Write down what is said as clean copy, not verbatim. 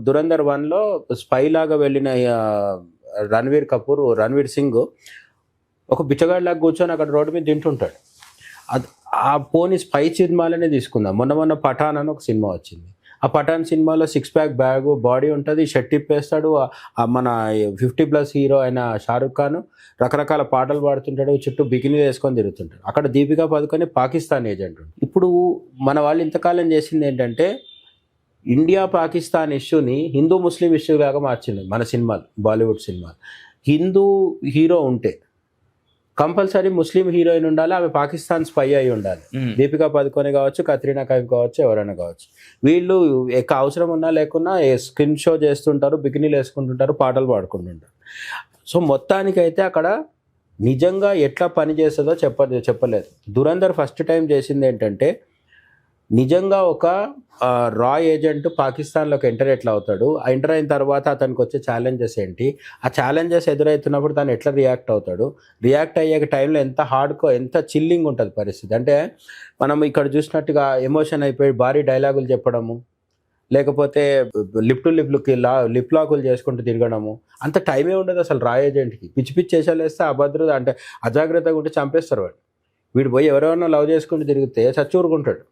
Dhurandhar 1లో spy లాగా వెళ్ళిన రణ్వీర్ సింగ్ ఒక బిచ్చగాడిలాగా కూర్చొని అక్కడ రోడ్డు మీద తింటుంటాడు. అది ఆ పోనీ స్పై సినిమాలనే తీసుకుందాం. మొన్న పఠాన్ అని ఒక సినిమా వచ్చింది. ఆ పఠాన్ సినిమాలో 6 ప్యాక్ బ్యాగ్ బాడీ ఉంటుంది, షర్ట్ తిప్పేస్తాడు. మన 50+ హీరో అయిన షారుఖ్ ఖాన్ రకరకాల పాటలు పాడుతుంటాడు, చుట్టూ బికినీ వేసుకొని తిరుగుతుంటాడు. అక్కడ దీపికా పదుకొని పాకిస్తాన్ ఏజెంట్. ఇప్పుడు మన వాళ్ళు ఇంతకాలం చేసింది ఏంటంటే ఇండియా పాకిస్తాన్ ఇష్యూని హిందూ ముస్లిం ఇష్యూ లాగా మార్చింది మన సినిమాలు, బాలీవుడ్ సినిమాలు. హిందూ హీరో ఉంటే కంపల్సరీ ముస్లిం హీరోయిన్ ఉండాలి, ఆమె పాకిస్తాన్ స్పై అయి ఉండాలి. దీపికా పదుకొని కావచ్చు, కత్రీనా కైఫ్ కావచ్చు, ఎవరైనా కావచ్చు. వీళ్ళు అవసరం ఉన్నా లేకున్నా స్కిన్ షో చేస్తుంటారు, బికినీలు వేసుకుంటుంటారు, పాటలు పాడుకుంటుంటారు. సో మొత్తానికైతే అక్కడ నిజంగా ఎట్లా పని చేస్తుందో చెప్పలేదు. దురంధర్ ఫస్ట్ టైం చేసింది ఏంటంటే నిజంగా ఒక రా ఏజెంట్ పాకిస్తాన్లోకి ఎంటర్ ఎట్లా అవుతాడు, ఎంటర్ అయిన తర్వాత అతనికి వచ్చే ఛాలెంజెస్ ఏంటి, ఆ ఛాలెంజెస్ ఎదురవుతున్నప్పుడు తను ఎట్లా రియాక్ట్ అవుతాడు, రియాక్ట్ అయ్యే టైంలో ఎంత చిల్లింగ్ ఉంటుంది పరిస్థితి. అంటే మనం ఇక్కడ చూసినట్టుగా ఎమోషన్ అయిపోయి భారీ డైలాగులు చెప్పడము, లేకపోతే లిప్ లాకులు చేసుకుంటూ తిరగడము, అంత టైమే ఉండదు అసలు రా ఏజెంట్కి. పిచ్చి చేసాలు వేస్తే అభద్రత అంటే అజాగ్రత్తగా ఉంటే చంపేస్తారు వాడు. వీడు పోయి ఎవరెవరినో లవ్ చేసుకుంటూ తిరిగితే చచ్చూరుకుంటాడు.